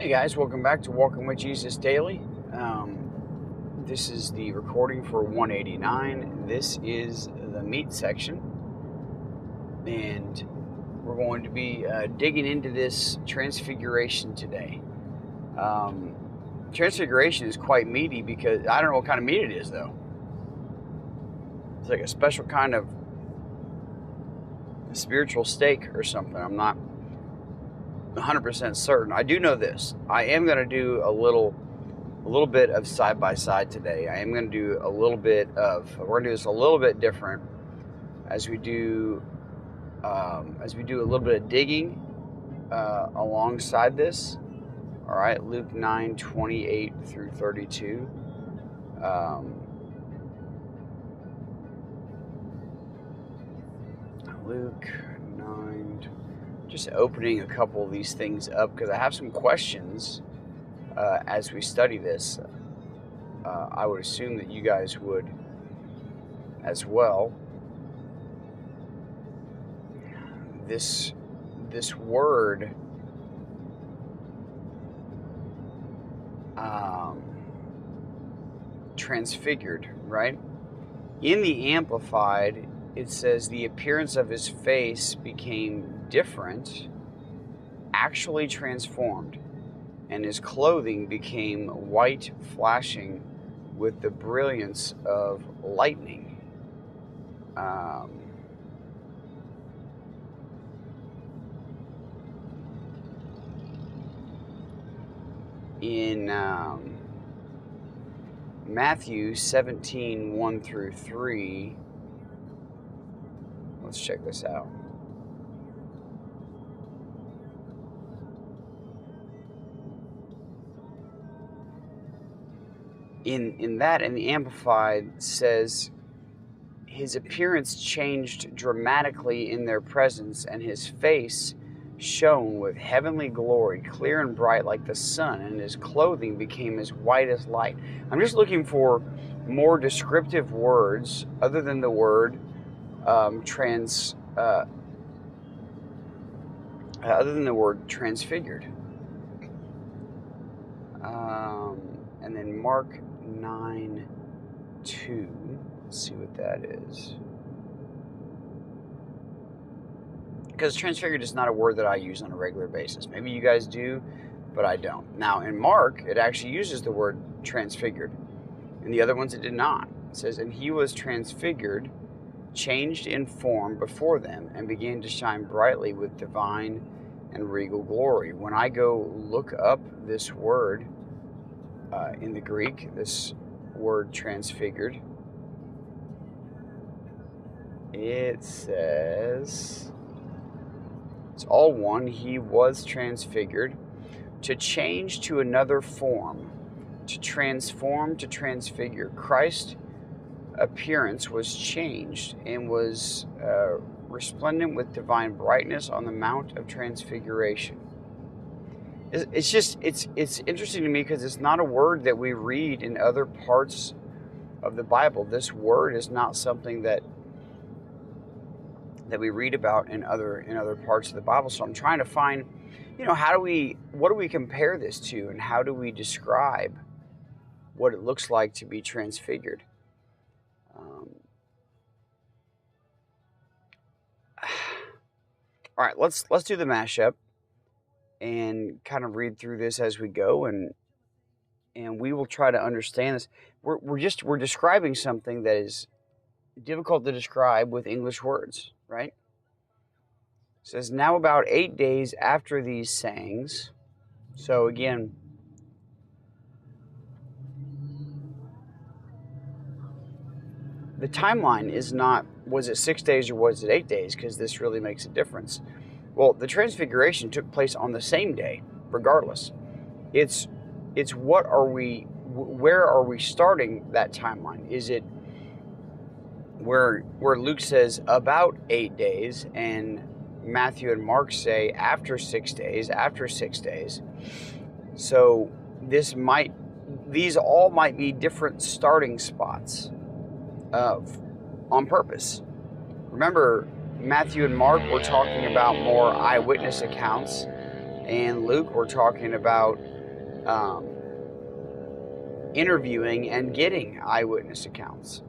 Hey guys, welcome back to Walking with Jesus Daily. This is the recording for 189. This is the meat section, and we're going to be digging into this Transfiguration today. Transfiguration is quite meaty because I don't know what kind of meat it is though. It's like a special kind of spiritual steak or something. I'm not 100% certain. I do know this. I am going to do a little bit of side by side today. I am going to do a little bit of. We're going to do this a little bit different as we do a little bit of digging alongside this. All right, Luke 9:28 through 32. Luke 9. Just opening a couple of these things up because I have some questions as we study this. I would assume that you guys would as well. This word transfigured, right? In the Amplified, it says the appearance of his face became different, actually transformed, and his clothing became white, flashing with the brilliance of lightning. In Matthew 17:1 through 3, let's check this out. In the Amplified says, his appearance changed dramatically in their presence, and his face shone with heavenly glory, clear and bright like the sun, and his clothing became as white as light. I'm just looking for more descriptive words other than the word transfigured. And then Mark 9:2. Let's see what that is. Because transfigured is not a word that I use on a regular basis. Maybe you guys do, but I don't. Now, in Mark, it actually uses the word transfigured. In the other ones, it did not. It says, and he was transfigured, changed in form before them, and began to shine brightly with divine and regal glory. When I go look up this word in the Greek, this word transfigured, it says, it's all one, he was transfigured, to change to another form, to transform, to transfigure. Christ's appearance was changed and was resplendent with divine brightness on the Mount of Transfiguration. It's interesting to me because it's not a word that we read in other parts of the Bible. This word is not something that we read about in other parts of the Bible. So I'm trying to find, what do we compare this to, and how do we describe what it looks like to be transfigured? All right, let's do the mashup and kind of read through this as we go, and we will try to understand this. We're describing something that is difficult to describe with English words, right? It says, now about 8 days after these sayings. So again, the timeline is not, was it 6 days or was it 8 days? Because this really makes a difference. Well, the Transfiguration took place on the same day, regardless. It's where are we starting that timeline? Is it where Luke says about 8 days, and Matthew and Mark say after 6 days, after 6 days? So these all might be different starting spots on purpose. Remember, Matthew and Mark were talking about more eyewitness accounts, and Luke, we're talking about interviewing and getting eyewitness accounts.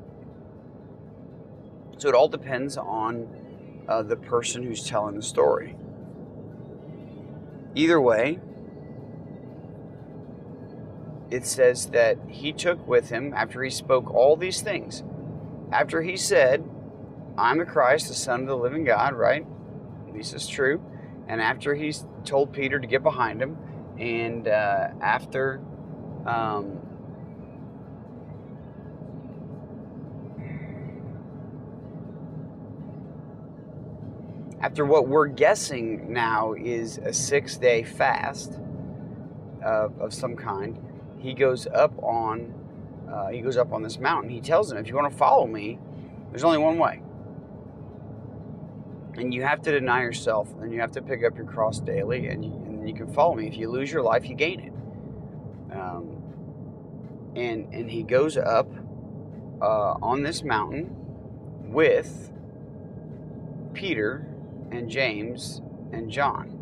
So it all depends on the person who's telling the story. Either way, it says that he took with him, after he spoke all these things, after he said, I'm the Christ, the Son of the living God, right? This is true. And after he's told Peter to get behind him, and after what we're guessing now is a 6-day fast of some kind, he goes up on this mountain. He tells them, if you want to follow me, there's only one way. And you have to deny yourself, and you have to pick up your cross daily, and you can follow me. If you lose your life, you gain it. And he goes up on this mountain with Peter and James and John.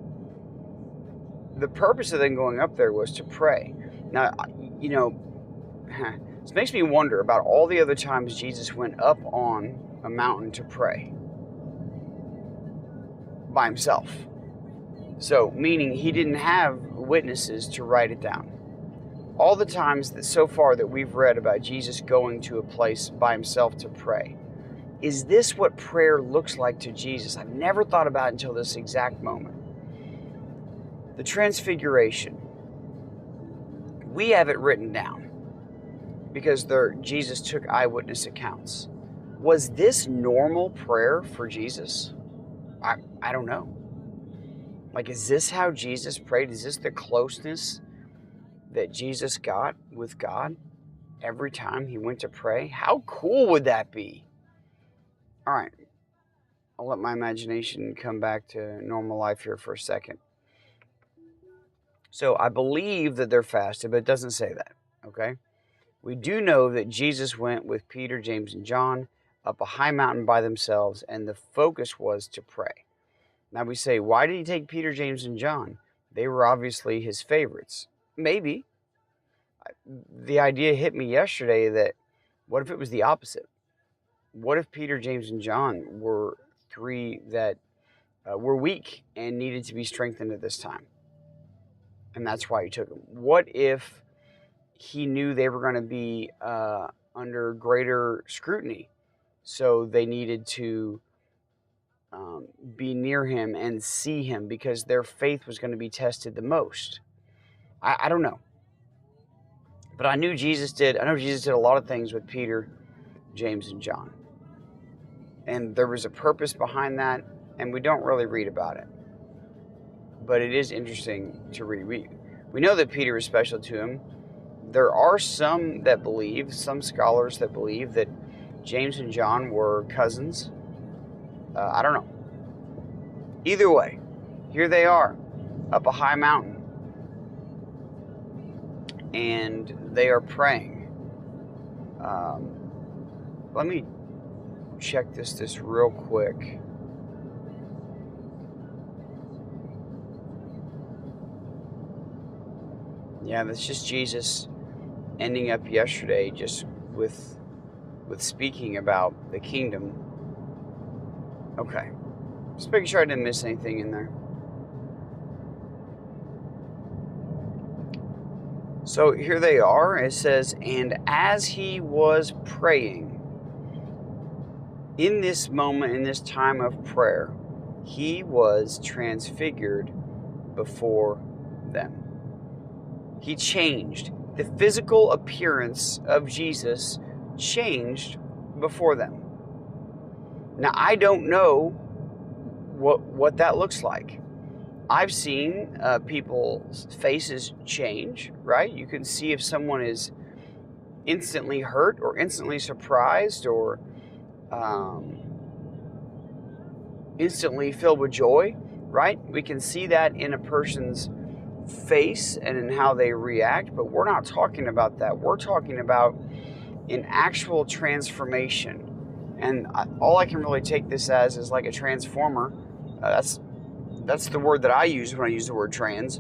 The purpose of them going up there was to pray. Now, this makes me wonder about all the other times Jesus went up on a mountain to pray by himself. So, meaning he didn't have witnesses to write it down. All the times that so far that we've read about Jesus going to a place by himself to pray, is this what prayer looks like to Jesus? I've never thought about it until this exact moment. The Transfiguration. We have it written down because Jesus took eyewitness accounts. Was this normal prayer for Jesus? I don't know. Like, is this how Jesus prayed? Is this the closeness that Jesus got with God every time he went to pray? How cool would that be? All right, I'll let my imagination come back to normal life here for a second. So I believe that they're fasted, but it doesn't say that, okay? We do know that Jesus went with Peter, James, and John up a high mountain by themselves, and the focus was to pray. Now we say, why did he take Peter, James, and John? They were obviously his favorites. Maybe. The idea hit me yesterday that what if it was the opposite? What if Peter, James, and John were three that were weak and needed to be strengthened at this time? And that's why he took them. What if he knew they were going to be under greater scrutiny, so they needed to be near him and see him because their faith was going to be tested the most? I don't know. But I know Jesus did a lot of things with Peter, James, and John. And there was a purpose behind that, and we don't really read about it. But it is interesting to read. We know that Peter was special to him. There are some scholars that believe that James and John were cousins. I don't know. Either way, here they are, up a high mountain. And they are praying. Let me check this real quick. Yeah, that's just Jesus ending up yesterday just with speaking about the kingdom. Okay. Just making sure I didn't miss anything in there. So here they are. It says, and as he was praying, in this moment, in this time of prayer, he was transfigured before them. He changed. The physical appearance of Jesus changed before them. Now, I don't know what that looks like. I've seen people's faces change, right? You can see if someone is instantly hurt or instantly surprised or instantly filled with joy, right? We can see that in a person's face and in how they react, but we're not talking about that. We're talking about an actual transformation. And all I can really take this as is like a transformer. That's That's the word that I use when I use the word trans.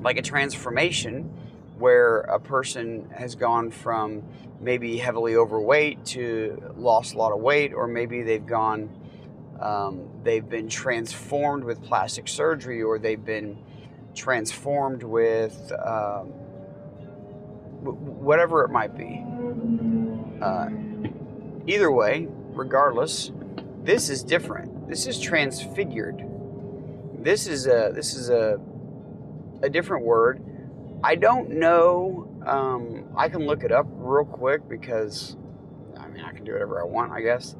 Like a transformation where a person has gone from maybe heavily overweight to lost a lot of weight, or maybe they've been transformed with plastic surgery, or they've been transformed with whatever it might be. Either way, regardless, this is different. This is transfigured. This is a different word. I don't know. I can look it up real quick because, I mean, I can do whatever I want, I guess.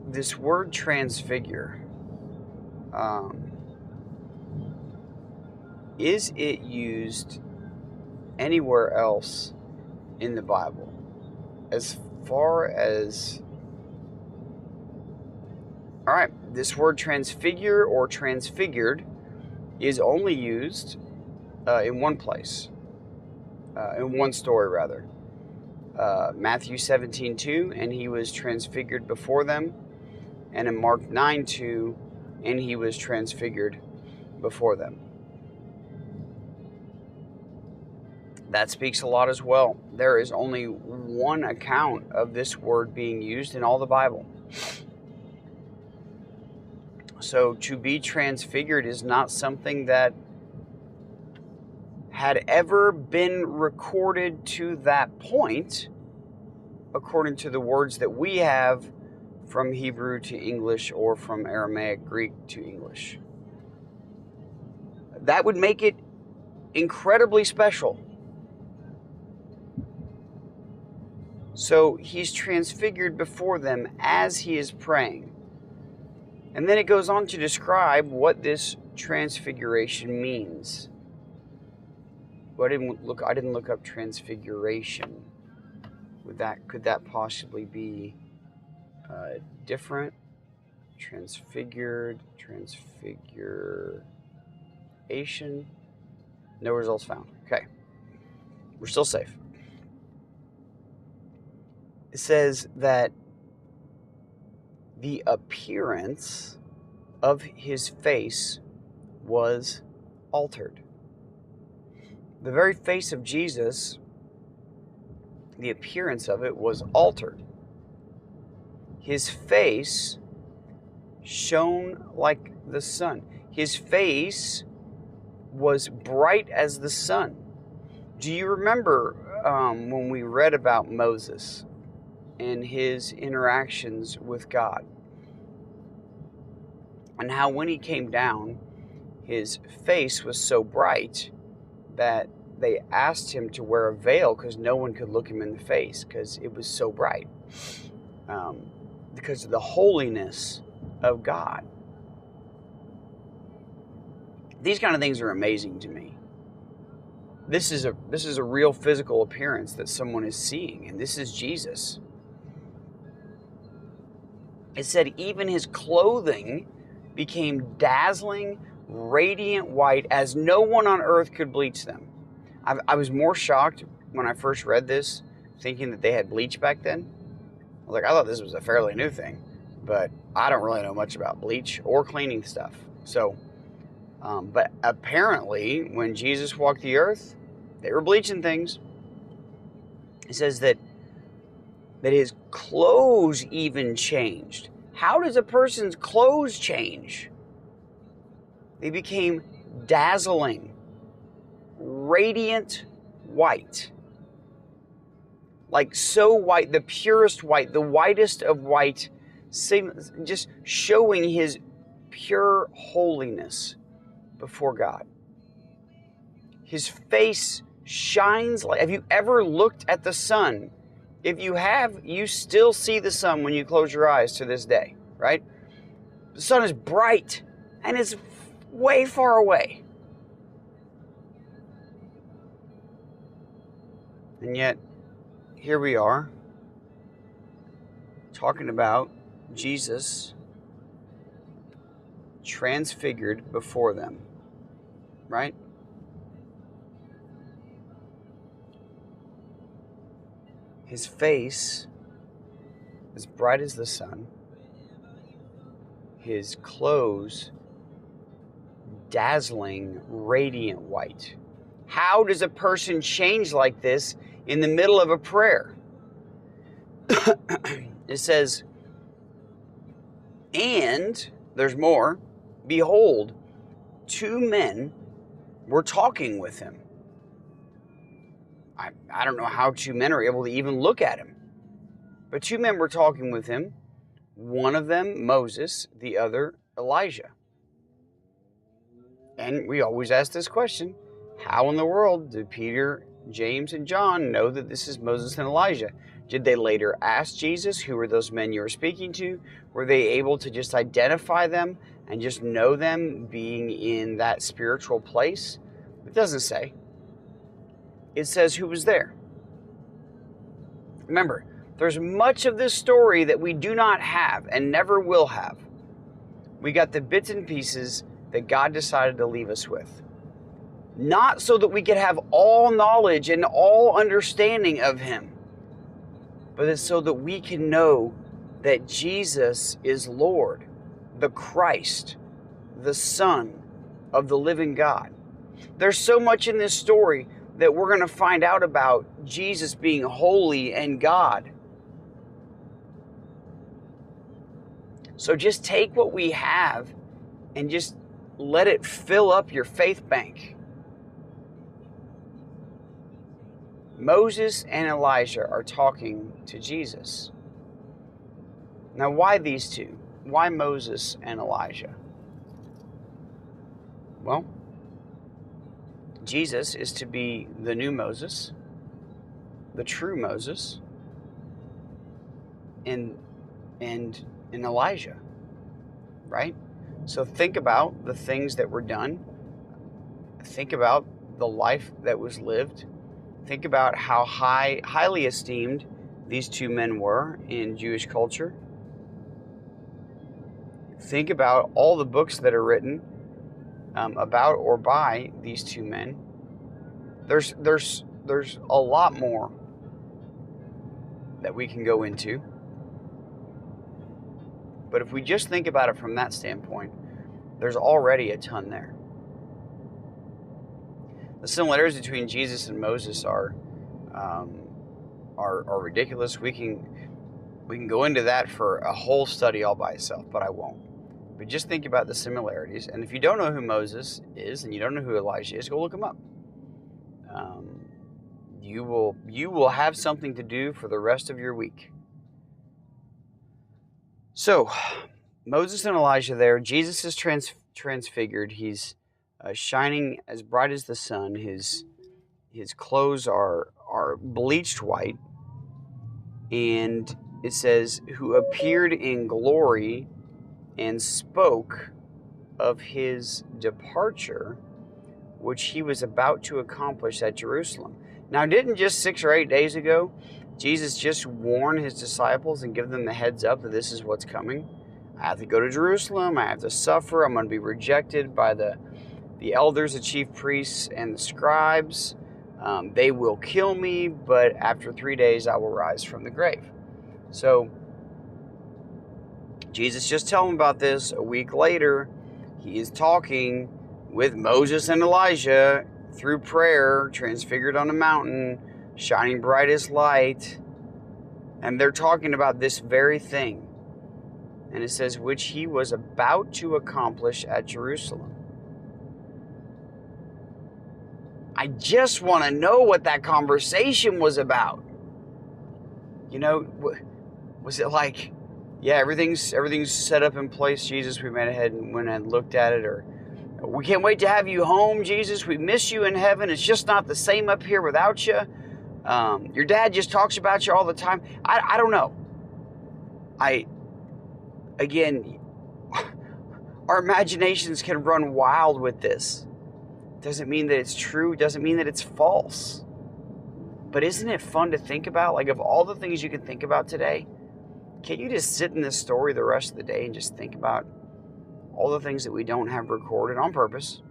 This word transfigure, is it used anywhere else in the Bible? As far as... All right, this word transfigure or transfigured is only used in one place, in one story rather. Matthew 17:2, and he was transfigured before them. And in Mark 9:2, and he was transfigured before them. That speaks a lot as well. There is only one account of this word being used in all the Bible. So to be transfigured is not something that had ever been recorded to that point, according to the words that we have from Hebrew to English or from Aramaic Greek to English. That would make it incredibly special. So he's transfigured before them as he is praying. And then it goes on to describe what this transfiguration means. But I didn't look up transfiguration. Could that possibly be different? Transfigured, transfiguration. No results found. Okay. We're still safe. It says that the appearance of his face was altered. The very face of Jesus, the appearance of it was altered. His face shone like the sun. His face was bright as the sun. Do you remember when we read about Moses and his interactions with God? And how when he came down, his face was so bright that they asked him to wear a veil because no one could look him in the face because it was so bright. Because of the holiness of God. These kind of things are amazing to me. This is a real physical appearance that someone is seeing, and this is Jesus. It said even his clothing became dazzling, radiant white, as no one on earth could bleach them. I was more shocked when I first read this, thinking that they had bleach back then. I was like, I thought this was a fairly new thing, but I don't really know much about bleach or cleaning stuff. So, but apparently when Jesus walked the earth, they were bleaching things. It says that his clothes even changed. How does a person's clothes change? They became dazzling, radiant white. Like so white, the purest white, the whitest of white, just showing his pure holiness before God. His face shines like... Have you ever looked at the sun? If you have, you still see the sun when you close your eyes to this day, right? The sun is bright and it's way far away. And yet, here we are, talking about Jesus transfigured before them, right? His face as bright as the sun, his clothes dazzling, radiant white. How does a person change like this in the middle of a prayer? It says, and there's more, behold, two men were talking with him. I don't know how two men are able to even look at him. But two men were talking with him, one of them Moses, the other Elijah. And we always ask this question, how in the world did Peter, James, and John know that this is Moses and Elijah? Did they later ask Jesus, who were those men you were speaking to? Were they able to just identify them and just know them being in that spiritual place? It doesn't say. It says who was there. Remember, there's much of this story that we do not have and never will have. We got the bits and pieces that God decided to leave us with. Not so that we could have all knowledge and all understanding of him, but it's so that we can know that Jesus is Lord, the Christ, the Son of the living God. There's so much in this story that we're going to find out about Jesus being holy and God. So just take what we have and just let it fill up your faith bank. Moses and Elijah are talking to Jesus. Now, why these two? Why Moses and Elijah? Well, Jesus is to be the new Moses, the true Moses, and Elijah, right? So think about the things that were done. Think about the life that was lived. Think about how highly esteemed these two men were in Jewish culture. Think about all the books that are written about or by these two men. There's a lot more that we can go into. But if we just think about it from that standpoint, there's already a ton there. The similarities between Jesus and Moses are ridiculous. We can go into that for a whole study all by itself, but I won't. But just think about the similarities. And if you don't know who Moses is and you don't know who Elijah is, go look him up. You will have something to do for the rest of your week. So, Moses and Elijah there. Jesus is transfigured. He's shining as bright as the sun. His clothes are bleached white. And it says, who appeared in glory and spoke of his departure, which he was about to accomplish at Jerusalem. Now, didn't just 6 or 8 days ago, Jesus just warn his disciples and give them the heads up that this is what's coming? I have to go to Jerusalem. I have to suffer. I'm going to be rejected by the elders, the chief priests, and the scribes. They will kill me, but after 3 days, I will rise from the grave. So, Jesus just told them about this. A week later, he is talking with Moses and Elijah through prayer, transfigured on a mountain, shining bright as light. And they're talking about this very thing. And it says, which he was about to accomplish at Jerusalem. I just want to know what that conversation was about. You know, was it like, yeah, everything's set up in place, Jesus, we went ahead and went and looked at it, or we can't wait to have you home, Jesus, we miss you in heaven, it's just not the same up here without you. Your dad just talks about you all the time. I don't know. Again, our imaginations can run wild with this. Doesn't mean that it's true, doesn't mean that it's false. But isn't it fun to think about? Like, of all the things you can think about today, can't you just sit in this story the rest of the day and just think about all the things that we don't have recorded on purpose?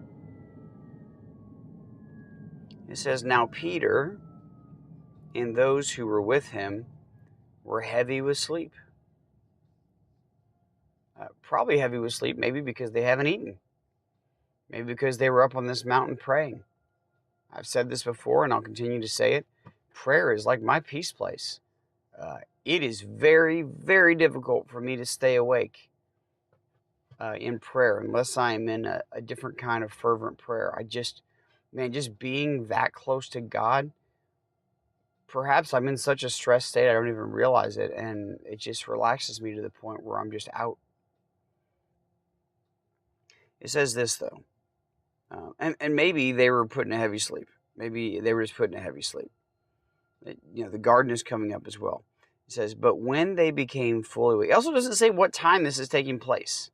It says, now Peter and those who were with him were heavy with sleep. probably heavy with sleep, maybe because they haven't eaten. Maybe because they were up on this mountain praying. I've said this before, and I'll continue to say it. Prayer is like my peace place. It is very, very difficult for me to stay awake in prayer unless I am in a different kind of fervent prayer. Just being that close to God, perhaps I'm in such a stressed state I don't even realize it, and it just relaxes me to the point where I'm just out. It says this, though, and maybe they were put in a heavy sleep. Maybe they were just put in a heavy sleep. The garden is coming up as well. It says, but when they became fully awake. It also doesn't say what time this is taking place.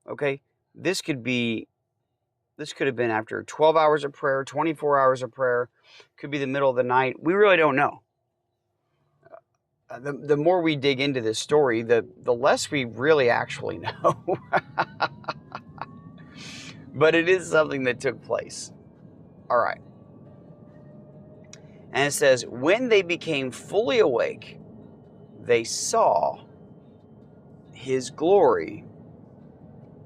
Okay? This could have been after 12 hours of prayer, 24 hours of prayer. Could be the middle of the night. We really don't know. The more we dig into this story, the less we really actually know. But it is something that took place. All right. And it says, when they became fully awake, they saw his glory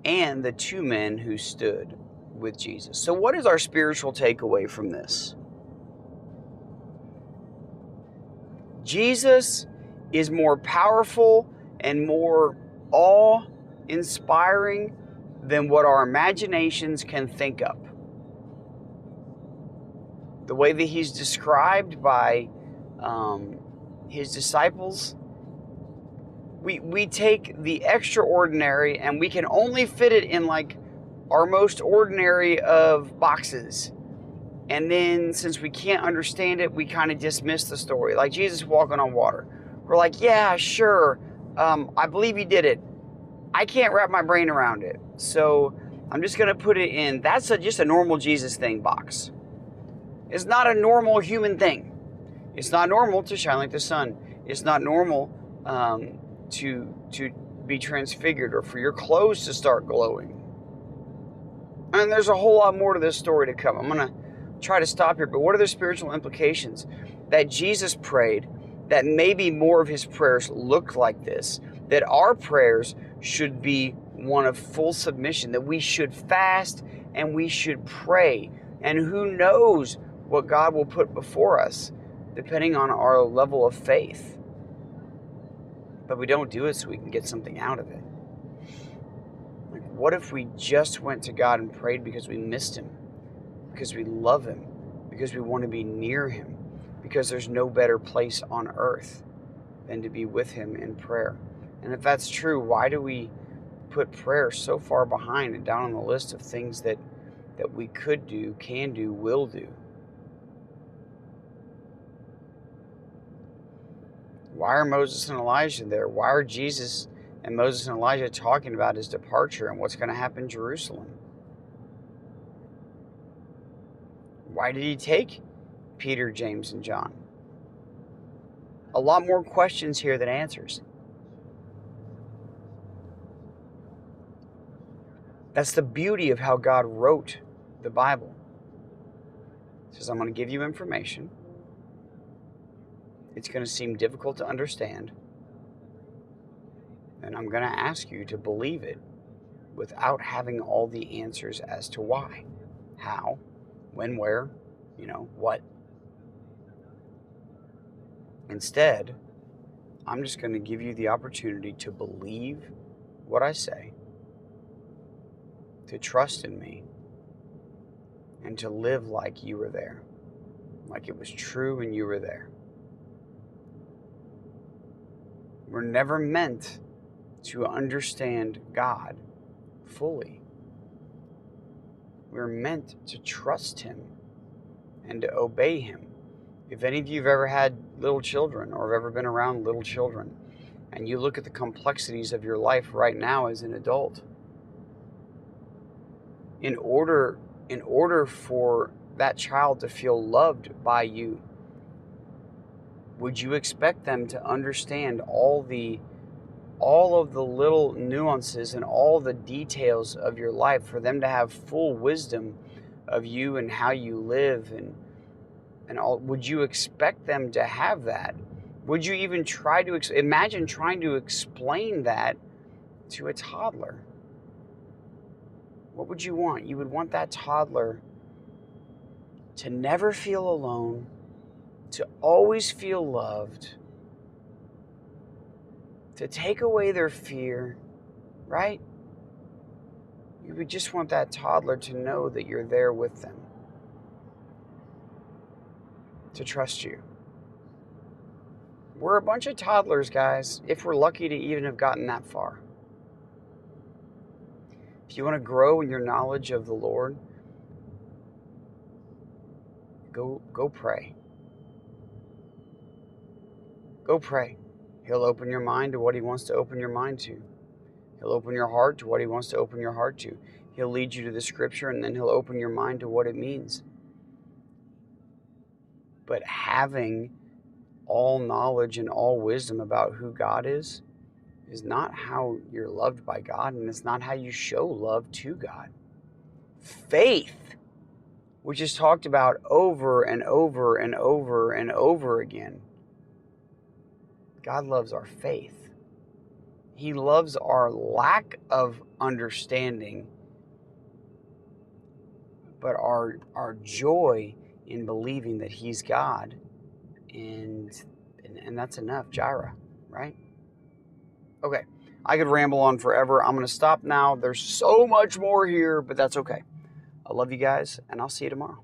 and the two men who stood with Jesus. So what is our spiritual takeaway from this? Jesus is more powerful and more awe-inspiring than what our imaginations can think of. The way that he's described by his disciples, we take the extraordinary and we can only fit it in like our most ordinary of boxes. And then since we can't understand it, we kind of dismiss the story. Like Jesus walking on water. We're like, yeah, sure. I believe he did it. I can't wrap my brain around it. So I'm just going to put it in, that's just a normal Jesus thing box. It's not a normal human thing. It's not normal to shine like the sun. It's not normal to be transfigured or for your clothes to start glowing. And there's a whole lot more to this story to come. I'm going to try to stop here, but what are the spiritual implications that Jesus prayed, that maybe more of his prayers looked like this, that our prayers should be one of full submission, that we should fast and we should pray, and who knows what God will put before us depending on our level of faith. But we don't do it so we can get something out of it. Like, what if we just went to God and prayed because we missed him, because we love him, because we want to be near him, because there's no better place on earth than to be with him in prayer? And if that's true, why do we put prayer so far behind and down on the list of things that we could do, can do, will do? Why are Moses and Elijah there? Why are Jesus and Moses and Elijah talking about his departure and what's going to happen in Jerusalem? Why did he take Peter, James, and John? A lot more questions here than answers. That's the beauty of how God wrote the Bible. He says, I'm going to give you information. It's going to seem difficult to understand. And I'm going to ask you to believe it without having all the answers as to why, how, when, where, what. Instead, I'm just going to give you the opportunity to believe what I say, to trust in me, and to live like you were there, like it was true and you were there. We're never meant to understand God fully. We're meant to trust him and to obey him. If any of you have ever had little children or have ever been around little children, and you look at the complexities of your life right now as an adult, in order for that child to feel loved by you, would you expect them to understand all of the little nuances and all the details of your life, for them to have full wisdom of you and how you live and all? Would you expect them to have that? Would you even try to imagine trying to explain that to a toddler? What would you want? You would want that toddler to never feel alone, to always feel loved, to take away their fear, right? You would just want that toddler to know that you're there with them, to trust you. We're a bunch of toddlers, guys, if we're lucky to even have gotten that far. If you want to grow in your knowledge of the Lord, go pray. Go pray. He'll open your mind to what he wants to open your mind to. He'll open your heart to what he wants to open your heart to. He'll lead you to the scripture, and then he'll open your mind to what it means. But having all knowledge and all wisdom about who God is not how you're loved by God, and it's not how you show love to God. Faith, which is talked about over and over and over and over again. God loves our faith. He loves our lack of understanding, but our joy in believing that he's God, and that's enough. Jireh, right? Okay, I could ramble on forever. I'm going to stop now. There's so much more here, but that's okay. I love you guys, and I'll see you tomorrow.